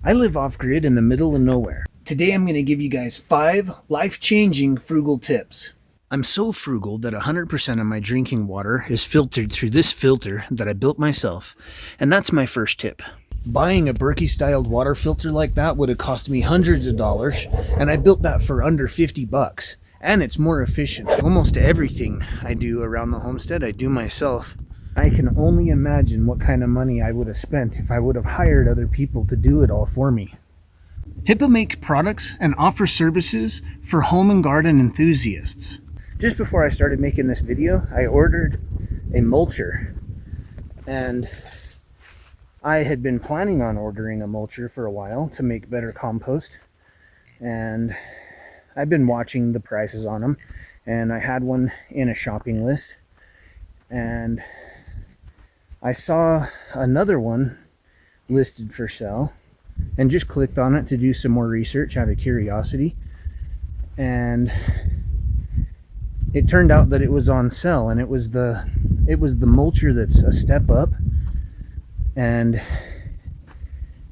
I live off-grid in the middle of nowhere. Today I'm going to give you guys 5 life-changing frugal tips. I'm so frugal that 100% of my drinking water is filtered through this filter that I built myself, and that's my first tip. Buying a Berkey-styled water filter like that would have cost me hundreds of dollars, and I built that for under 50 bucks. And it's more efficient. Almost everything I do around the homestead, I do myself. I can only imagine what kind of money I would have spent if I would have hired other people to do it all for me. HIPAA makes products and offers services for home and garden enthusiasts. Just before I started making this video, I ordered a mulcher. And I had been planning on ordering a mulcher for a while to make better compost. And I've been watching the prices on them. And I had one in a shopping list. And I saw another one listed for sale and just clicked on it to do some more research out of curiosity, and it turned out that it was on sale, and it was the mulcher that's a step up, and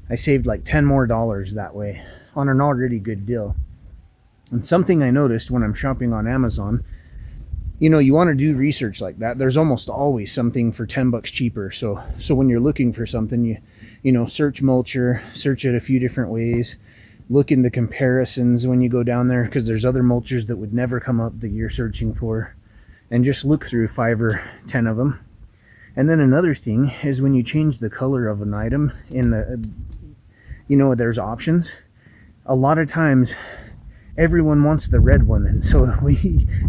I saved like $10 more that way on an already good deal. And something I noticed when I'm shopping on Amazon, you want to do research like that. There's almost always something for 10 bucks cheaper. So when you're looking for something, you search mulcher, search it a few different ways, look in the comparisons when you go down there, because there's other mulchers that would never come up that you're searching for, and just look through 5 or 10 of them. And then another thing is when you change the color of an item in the, there's options. A lot of times everyone wants the red one, and so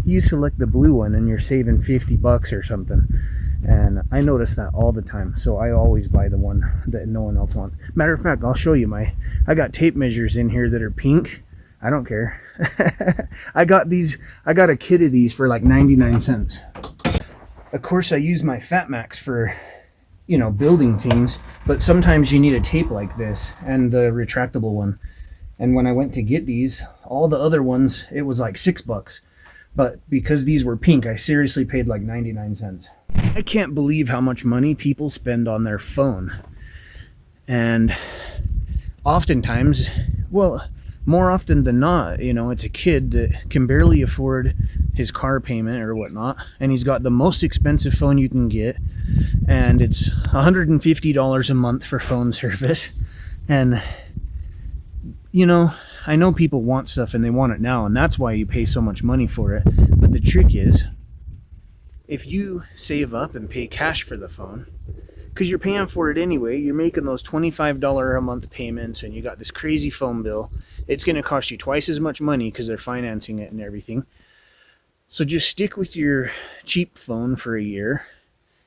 you select the blue one and you're saving 50 bucks or something. And I notice that all the time, so I always buy the one that no one else wants. Matter of fact, I'll show you I got tape measures in here that are pink. I don't care. I got a kit of these for like 99 cents. Of course I use my Fat Max for building things, but sometimes you need a tape like this and the retractable one. And when I went to get these, all the other ones, it was like $6. But because these were pink, I seriously paid like 99 cents. I can't believe how much money people spend on their phone. And oftentimes, well, more often than not, it's a kid that can barely afford his car payment or whatnot, and he's got the most expensive phone you can get, and it's $150 a month for phone service. And I know people want stuff and they want it now, and that's why you pay so much money for it. But the trick is, if you save up and pay cash for the phone, because you're paying for it anyway, you're making those $25 a month payments, and you got this crazy phone bill, it's going to cost you twice as much money because they're financing it and everything. So just stick with your cheap phone for a year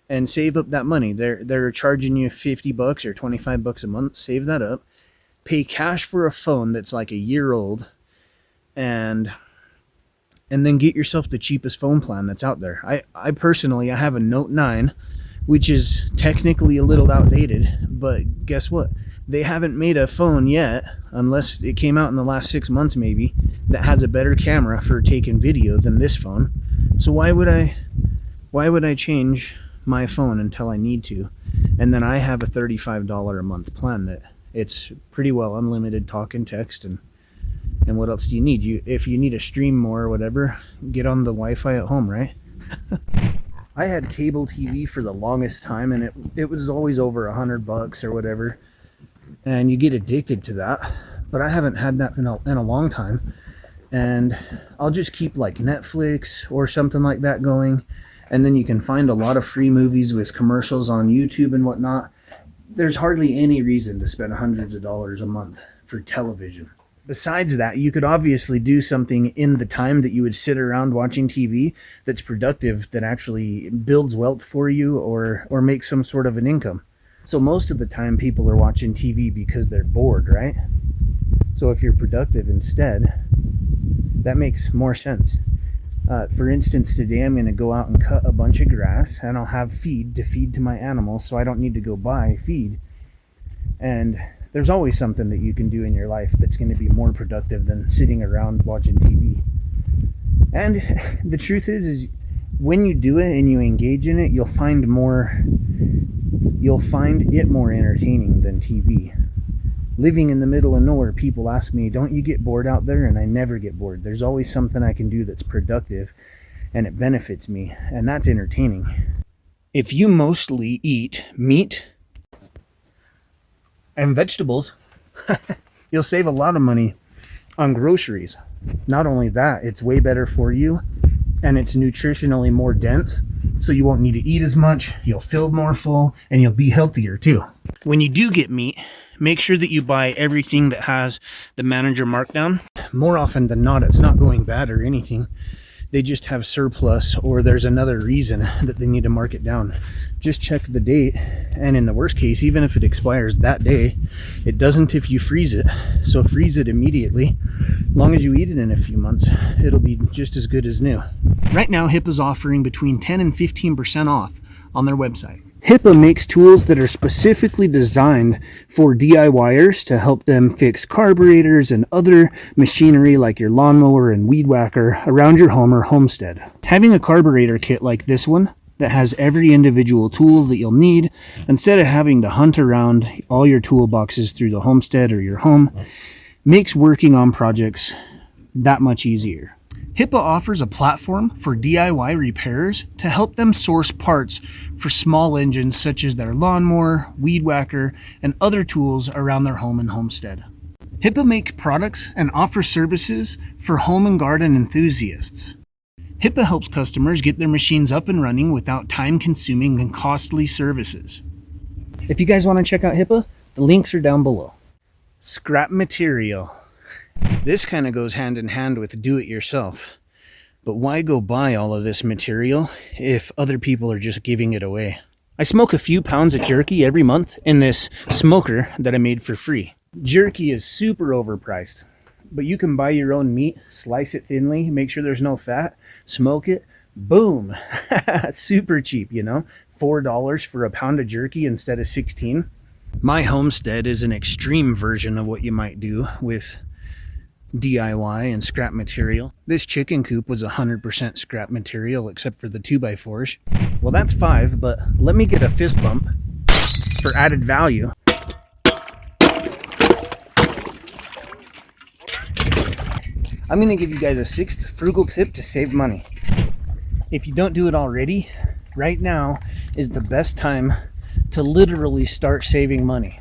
and save up that money. They're charging you 50 bucks or 25 bucks a month. Save that up. Pay cash for a phone that's like a year old, and then get yourself the cheapest phone plan that's out there. I personally have a Note 9, which is technically a little outdated, but guess what? They haven't made a phone yet, unless it came out in the last 6 months maybe, that has a better camera for taking video than this phone. So why would I change my phone until I need to? And then I have a $35 a month plan that it's pretty well unlimited talk and text, and what else do you need? If you need to stream more or whatever, get on the Wi-Fi at home, right? I had cable TV for the longest time, and it was always over $100 or whatever, and you get addicted to that. But I haven't had that in a long time, and I'll just keep like Netflix or something like that going, and then you can find a lot of free movies with commercials on YouTube and whatnot. There's hardly any reason to spend hundreds of dollars a month for television. Besides that, you could obviously do something in the time that you would sit around watching TV that's productive, that actually builds wealth for you or makes some sort of an income. So most of the time people are watching TV because they're bored, right? So if you're productive instead, that makes more sense. For instance, today I'm going to go out and cut a bunch of grass, and I'll have feed to my animals, so I don't need to go buy feed. And there's always something that you can do in your life that's going to be more productive than sitting around watching TV. And the truth is when you do it and you engage in it, you'll find it more entertaining than TV. Living in the middle of nowhere, people ask me, don't you get bored out there? And I never get bored. There's always something I can do that's productive and it benefits me, and that's entertaining. If you mostly eat meat and vegetables, you'll save a lot of money on groceries. Not only that, it's way better for you and it's nutritionally more dense, so you won't need to eat as much, you'll feel more full, and you'll be healthier too. When you do get meat, make sure that you buy everything that has the manager markdown. More often than not, it's not going bad or anything. They just have surplus, or there's another reason that they need to mark it down. Just check the date, and in the worst case, even if it expires that day, it doesn't if you freeze it. So freeze it immediately. As long as you eat it in a few months, it'll be just as good as new. Right now, HIPAA's offering between 10 and 15% off on their website. HIPAA makes tools that are specifically designed for DIYers to help them fix carburetors and other machinery like your lawnmower and weed whacker around your home or homestead. Having a carburetor kit like this one that has every individual tool that you'll need, instead of having to hunt around all your toolboxes through the homestead or your home, makes working on projects that much easier. HIPAA offers a platform for DIY repairers to help them source parts for small engines such as their lawnmower, weed whacker, and other tools around their home and homestead. HIPAA makes products and offers services for home and garden enthusiasts. HIPAA helps customers get their machines up and running without time-consuming and costly services. If you guys want to check out HIPAA, the links are down below. Scrap material. This kind of goes hand in hand with do-it-yourself. But why go buy all of this material if other people are just giving it away? I smoke a few pounds of jerky every month in this smoker that I made for free. Jerky is super overpriced, but you can buy your own meat, slice it thinly, make sure there's no fat, smoke it, boom. Super cheap, you know? $4 for a pound of jerky instead of 16. My homestead is an extreme version of what you might do with DIY and scrap material. This chicken coop was 100% scrap material except for the 2x4s. Well, that's 5, but let me get a fist bump for added value. I'm going to give you guys a 6th frugal tip to save money. If you don't do it already, right now is the best time to literally start saving money.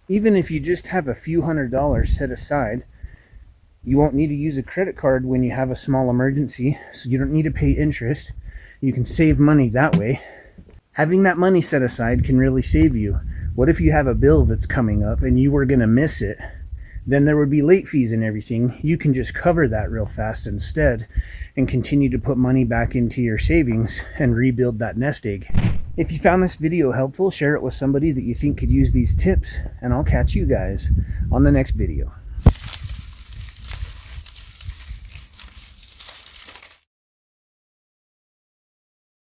Even if you just have a few $100s set aside, you won't need to use a credit card when you have a small emergency, so you don't need to pay interest. You can save money that way. Having that money set aside can really save you. What if you have a bill that's coming up and you were going to miss it? Then there would be late fees and everything. You can just cover that real fast instead and continue to put money back into your savings and rebuild that nest egg. If you found this video helpful, share it with somebody that you think could use these tips, and I'll catch you guys on the next video.